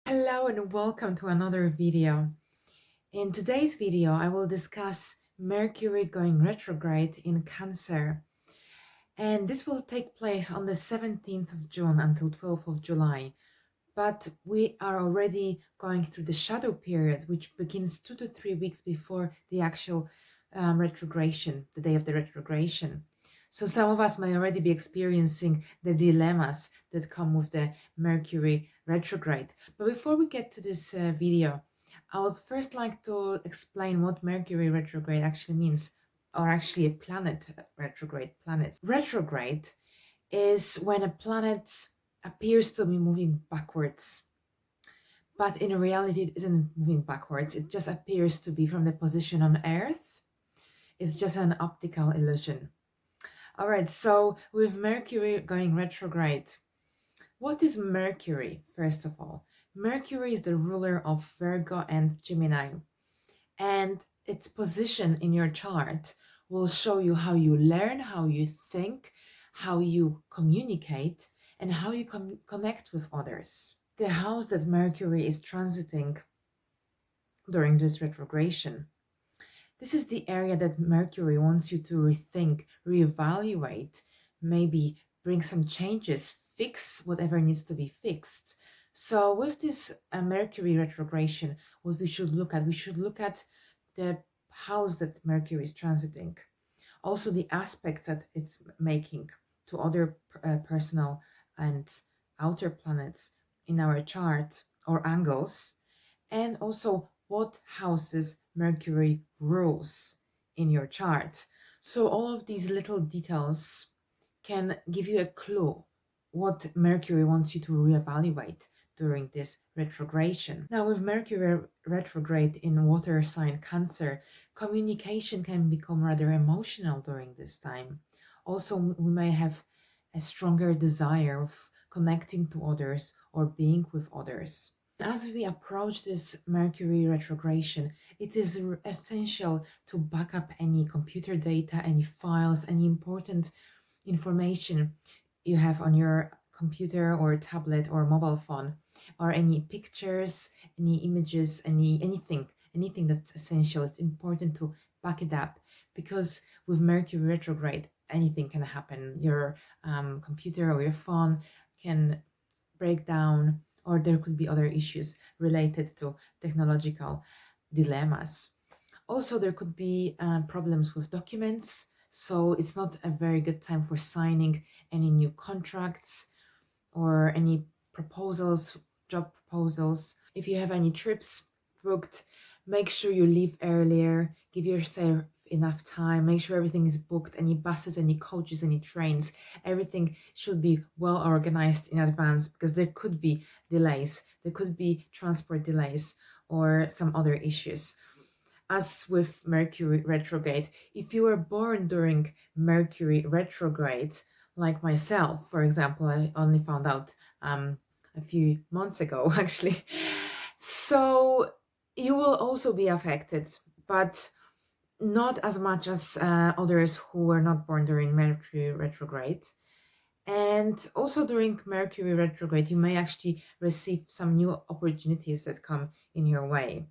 Hello and welcome to another video. In today's video, I will discuss Mercury going retrograde in Cancer. And this will take place on the 17th of June until 12th of July. But we are already going through the shadow period, which begins 2 to 3 weeks before the actual retrogradation, the day of the retrogradation. So some of us may already be experiencing the dilemmas that come with the Mercury retrograde. But before we get to this video, I would first like to explain what Mercury retrograde actually means, or actually a planet retrograde planets. Retrograde is when a planet appears to be moving backwards, but in reality it isn't moving backwards. It just appears to be from the position on Earth. It's just an optical illusion. All right, so with Mercury going retrograde, what is Mercury, first of all? Mercury is the ruler of Virgo and Gemini, and its position in your chart will show you how you learn, how you think, how you communicate, and how you connect with others. The house that Mercury is transiting during this retrogradation, this is the area that Mercury wants you to rethink, reevaluate, maybe bring some changes, fix whatever needs to be fixed. So with this Mercury retrogradation, what we should look at the house that Mercury is transiting, also the aspects that it's making to other personal and outer planets in our chart or angles, and also what houses Mercury rules in your chart. So all of these little details can give you a clue what Mercury wants you to reevaluate during this retrogradation. Now, with Mercury retrograde in water sign Cancer, communication can become rather emotional during this time. Also, we may have a stronger desire of connecting to others or being with others. As we approach this Mercury retrogradation, it is essential to back up any computer data, any files, any important information you have on your computer or tablet or mobile phone, or any pictures, any images, anything that's essential. It's important to back it up, because with Mercury retrograde, anything can happen. Your computer or your phone can break down, or there could be other issues related to technological dilemmas. Also, there could be problems with documents, so it's not a very good time for signing any new contracts or any proposals, job proposals. If you have any trips booked, make sure you leave earlier, give yourself enough time, make sure everything is booked, any buses, any coaches, any trains, everything should be well organized in advance, because there could be delays, there could be transport delays or some other issues. As with Mercury retrograde, if you were born during Mercury retrograde, like myself, for example, I only found out a few months ago, actually. So you will also be affected, but not as much as others who were not born during Mercury retrograde. And also during Mercury retrograde, you may actually receive some new opportunities that come in your way.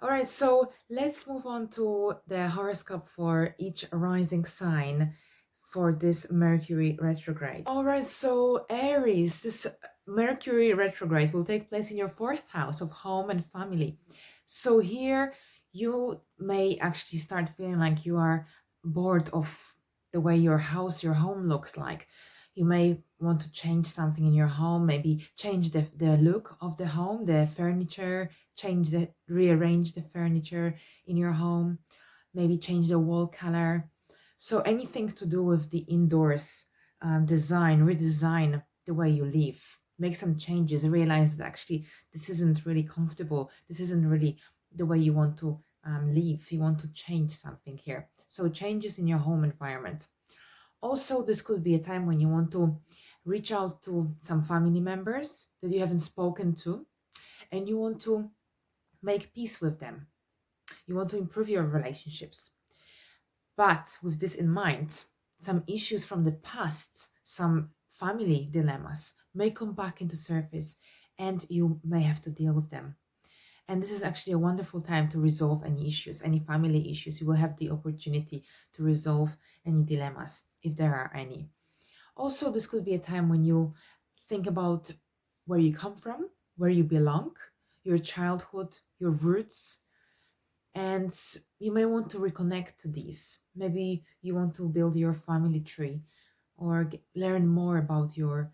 All right, so let's move on to the horoscope for each rising sign for this Mercury retrograde. All right, so Aries, this Mercury retrograde will take place in your 4th house of home and family. So here you may actually start feeling like you are bored of the way your house, your home looks like. You may want to change something in your home, maybe change the look of the home, the furniture, rearrange the furniture in your home, maybe change the wall color. So anything to do with the indoors redesign the way you live, make some changes, realize that actually this isn't really comfortable, this isn't really the way you want to live, you want to change something here. So changes in your home environment. Also, this could be a time when you want to reach out to some family members that you haven't spoken to, and you want to make peace with them. You want to improve your relationships. But with this in mind, some issues from the past, some family dilemmas may come back into surface, and you may have to deal with them. And this is actually a wonderful time to resolve any issues, any family issues. You will have the opportunity to resolve any dilemmas, if there are any. Also, this could be a time when you think about where you come from, where you belong, your childhood, your roots, and you may want to reconnect to these. Maybe you want to build your family tree or learn more about your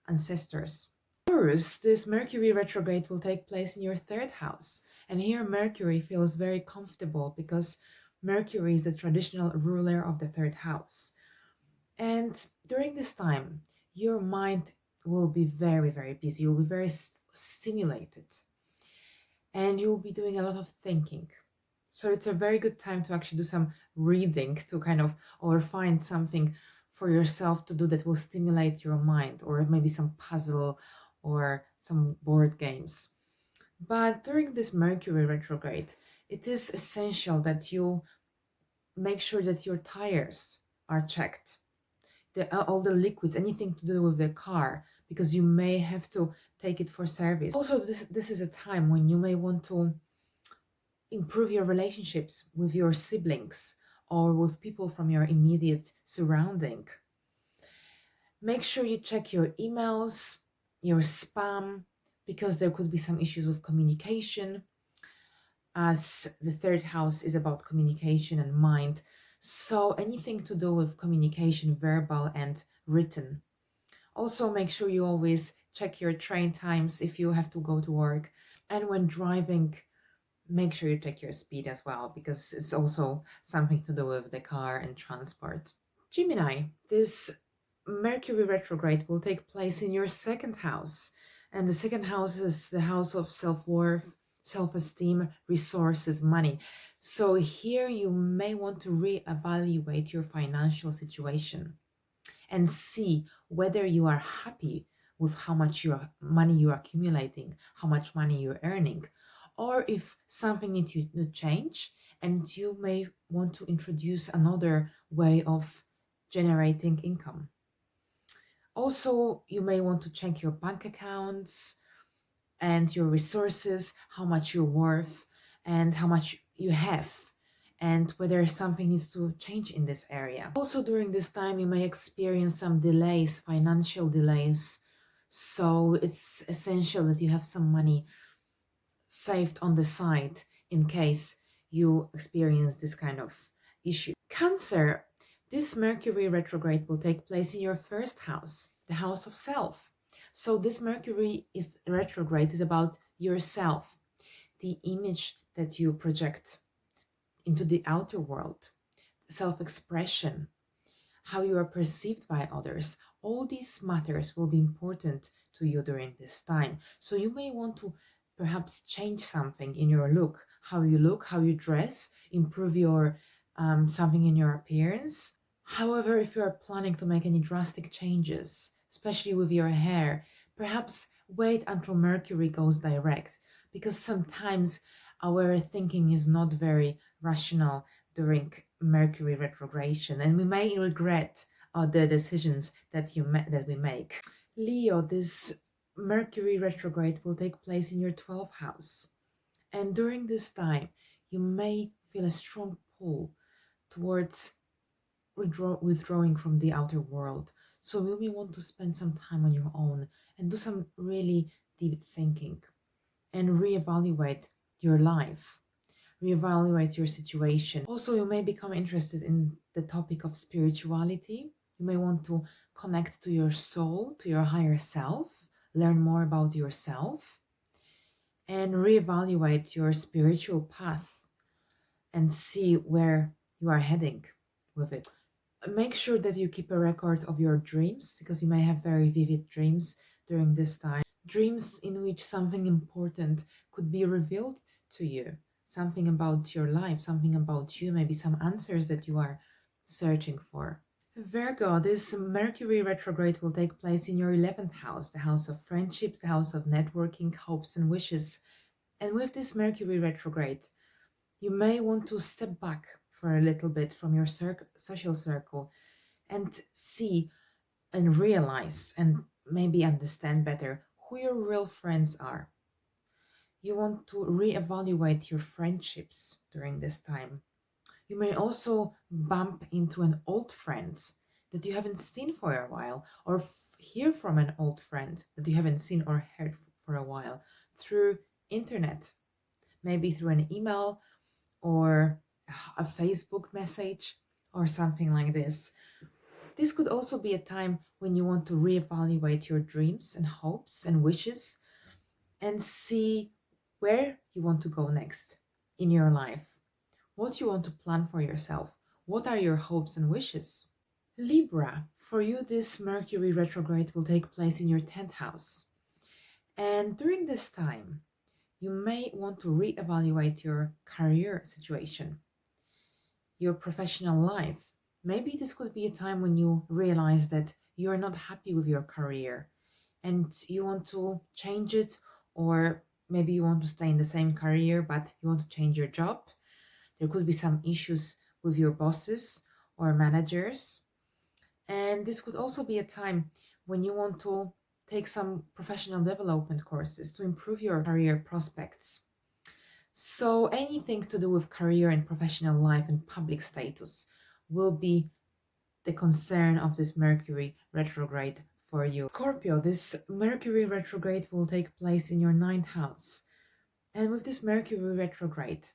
ancestors. Taurus, this Mercury retrograde will take place in your third house. And here Mercury feels very comfortable because Mercury is the traditional ruler of the third house. And during this time, your mind will be very, very busy. You'll be very stimulated. And you'll be doing a lot of thinking. So it's a very good time to actually do some reading to kind of, or find something for yourself to do that will stimulate your mind, or maybe some puzzle or some board games. But during this Mercury retrograde, it is essential that you make sure that your tires are checked, all the liquids, anything to do with the car, because you may have to take it for service. Also, this is a time when you may want to improve your relationships with your siblings or with people from your immediate surrounding. Make sure you check your emails, your spam, because there could be some issues with communication, as the third house is about communication and mind. So anything to do with communication, verbal and written. Also, make sure you always check your train times if you have to go to work. And when driving, make sure you check your speed as well, because it's also something to do with the car and transport. Gemini, this Mercury retrograde will take place in your second house. And the second house is the house of self-worth, self-esteem, resources, money. So here you may want to reevaluate your financial situation and see whether you are happy with how much money you're accumulating, how much money you're earning, or if something needs to change and you may want to introduce another way of generating income. Also, you may want to check your bank accounts and your resources, how much you're worth and how much you have, and whether something needs to change in this area. Also, during this time, you may experience some delays, financial delays. So it's essential that you have some money saved on the side in case you experience this kind of issue. Cancer, this Mercury retrograde will take place in your first house, the house of self. So this Mercury retrograde is about yourself, the image that you project into the outer world, self-expression, how you are perceived by others. All these matters will be important to you during this time. So you may want to perhaps change something in your look, how you dress, improve your something in your appearance. However, if you are planning to make any drastic changes, especially with your hair, perhaps wait until Mercury goes direct, because sometimes our thinking is not very rational during Mercury retrogression, and we may regret the decisions that we make. Leo, this Mercury retrograde will take place in your 12th house. And during this time, you may feel a strong pull towards withdrawing from the outer world. So you may want to spend some time on your own and do some really deep thinking and reevaluate your life, reevaluate your situation. Also, you may become interested in the topic of spirituality. You may want to connect to your soul, to your higher self, learn more about yourself, and reevaluate your spiritual path and see where you are heading with it. Make sure that you keep a record of your dreams, because you may have very vivid dreams during this time. Dreams in which something important could be revealed to you, something about your life, something about you, maybe some answers that you are searching for. Virgo, this Mercury retrograde will take place in your 11th house, the house of friendships, the house of networking, hopes and wishes. And with this Mercury retrograde, you may want to step back for a little bit from your social circle and see and realize and maybe understand better who your real friends are. You want to reevaluate your friendships during this time. You may also bump into an old friend that you haven't seen for a while, or hear from an old friend that you haven't seen or heard for a while through internet, maybe through an email or a Facebook message or something like this. This could also be a time when you want to reevaluate your dreams and hopes and wishes and see where you want to go next in your life, what you want to plan for yourself, what are your hopes and wishes. Libra, for you this Mercury retrograde will take place in your 10th house. And during this time, you may want to reevaluate your career situation, your professional life. Maybe this could be a time when you realize that you are not happy with your career and you want to change it, or maybe you want to stay in the same career but you want to change your job. There could be some issues with your bosses or managers. And this could also be a time when you want to take some professional development courses to improve your career prospects. So anything to do with career and professional life and public status will be the concern of this Mercury retrograde for you. Scorpio, this Mercury retrograde will take place in your 9th house. And with this Mercury retrograde,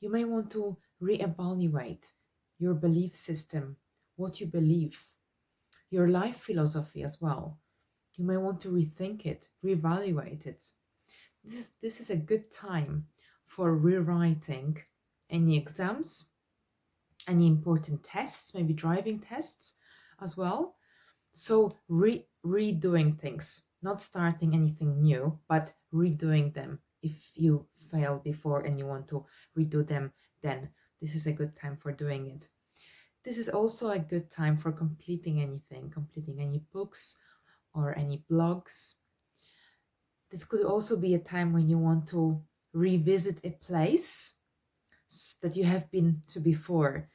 you may want to reevaluate your belief system, what you believe, your life philosophy as well. You may want to rethink it, reevaluate it. This is a good time for rewriting any exams, any important tests, maybe driving tests as well. So redoing things, not starting anything new, but redoing them. If you failed before and you want to redo them, then this is a good time for doing it. This is also a good time for completing anything, completing any books or any blogs. This could also be a time when you want to revisit a place that you have been to before.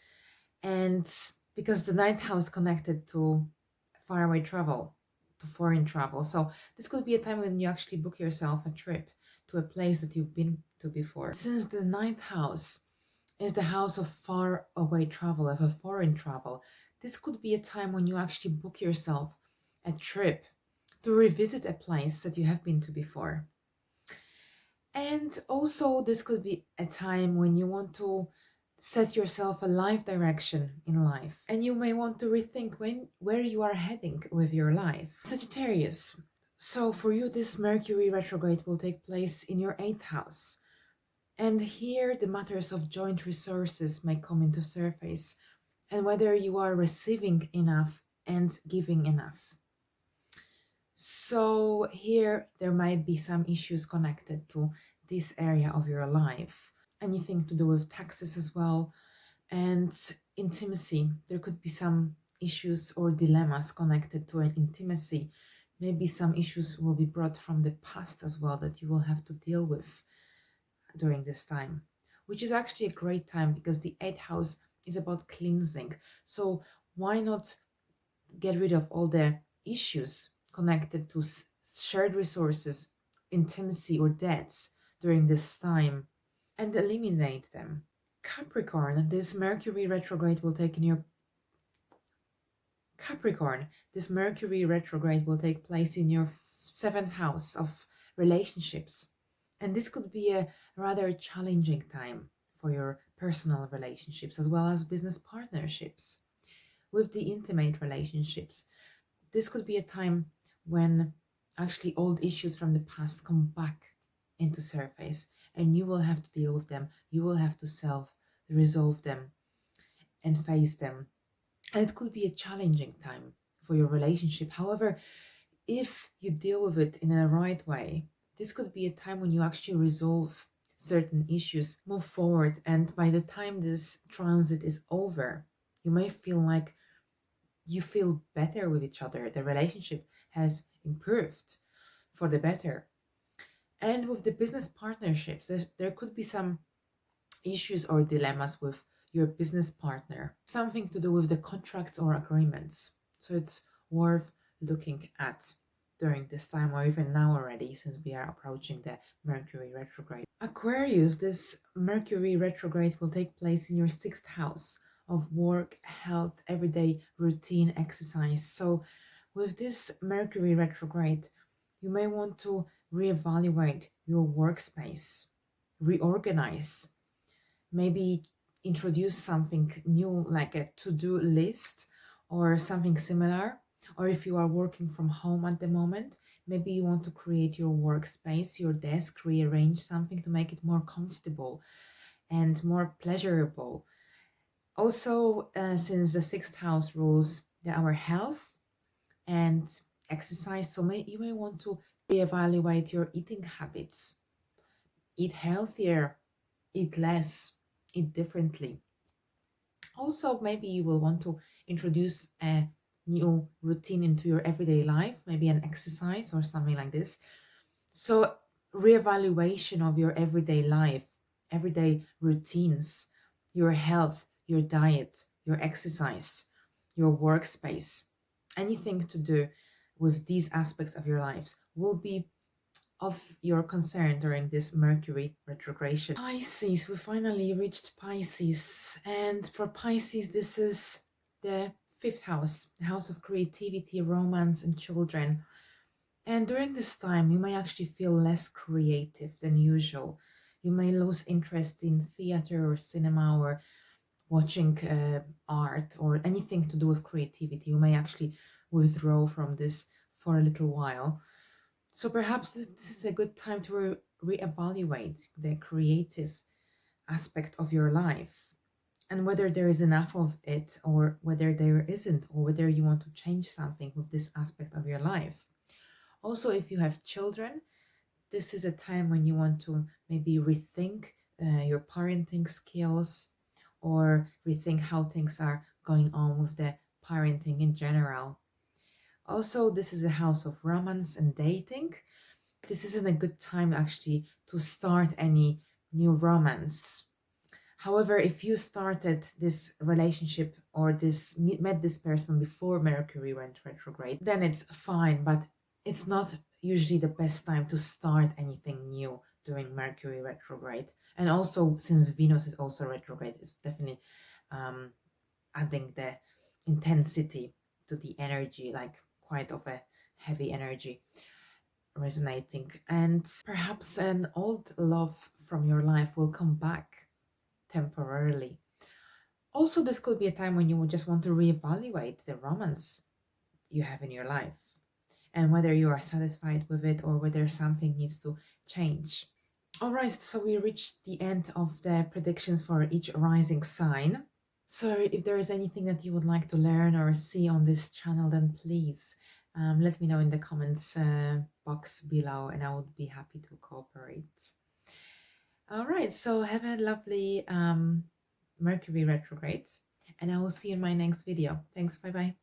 And because the 9th house connected to faraway travel, to foreign travel. So this could be a time when you actually book yourself a trip to a place that you've been to before. Since the 9th house is the house of far away travel, of a foreign travel, this could be a time when you actually book yourself a trip to revisit a place that you have been to before. And also this could be a time when you want to set yourself a life direction in life, and you may want to rethink where you are heading with your life. Sagittarius, so for you this Mercury retrograde will take place in your 8th house, and here the matters of joint resources may come into surface, and whether you are receiving enough and giving enough. So here there might be some issues connected to this area of your life, anything to do with taxes as well, and intimacy. There could be some issues or dilemmas connected to an intimacy. Maybe some issues will be brought from the past as well that you will have to deal with during this time, which is actually a great time because the 8th house is about cleansing. So why not get rid of all the issues connected to shared resources, intimacy, or debts during this time and eliminate them. Capricorn, this Mercury retrograde will take place in your 7th house of relationships. And this could be a rather challenging time for your personal relationships as well as business partnerships. With the intimate relationships, this could be a time when actually old issues from the past come back into surface, and you will have to deal with them. You will have to self-resolve them and face them. And it could be a challenging time for your relationship. However, if you deal with it in a right way, this could be a time when you actually resolve certain issues, move forward, and by the time this transit is over, you may feel like you feel better with each other. The relationship has improved for the better. And with the business partnerships, there could be some issues or dilemmas with your business partner, something to do with the contracts or agreements. So it's worth looking at. during this time, or even now already, since we are approaching the Mercury retrograde. Aquarius, this Mercury retrograde will take place in your 6th house of work, health, everyday routine, exercise. So with this Mercury retrograde, you may want to reevaluate your workspace, reorganize, maybe introduce something new like a to-do list or something similar. Or if you are working from home at the moment, maybe you want to create your workspace, your desk, rearrange something to make it more comfortable and more pleasurable. Also, since the 6th house rules our health and exercise, so you may want to reevaluate your eating habits. Eat healthier, eat less, eat differently. Also, maybe you will want to introduce a new routine into your everyday life, maybe an exercise or something like this. So reevaluation of your everyday life, everyday routines, your health, your diet, your exercise, your workspace, anything to do with these aspects of your lives will be of your concern during this Mercury retrogression. Pisces, we finally reached Pisces, and for Pisces this is the 5th house, the house of creativity, romance and children. And during this time you may actually feel less creative than usual. You may lose interest in theater or cinema or watching art or anything to do with creativity. You may actually withdraw from this for a little while. So perhaps this is a good time to reevaluate the creative aspect of your life and whether there is enough of it or whether there isn't, or whether you want to change something with this aspect of your life. Also, if you have children, this is a time when you want to maybe rethink your parenting skills or rethink how things are going on with the parenting in general. Also, this is a house of romance and dating. This isn't a good time actually to start any new romance. However, if you started this relationship or met this person before Mercury went retrograde, then it's fine, but it's not usually the best time to start anything new during Mercury retrograde. And also, since Venus is also retrograde, it's definitely adding the intensity to the energy, like quite of a heavy energy resonating. And perhaps an old love from your life will come back temporarily. Also, this could be a time when you would just want to reevaluate the romance you have in your life and whether you are satisfied with it or whether something needs to change. All right, so we reached the end of the predictions for each rising sign. So if there is anything that you would like to learn or see on this channel, then please let me know in the comments box below and I would be happy to cooperate. All right, so have a lovely Mercury retrograde and I will see you in my next video. Thanks, bye-bye.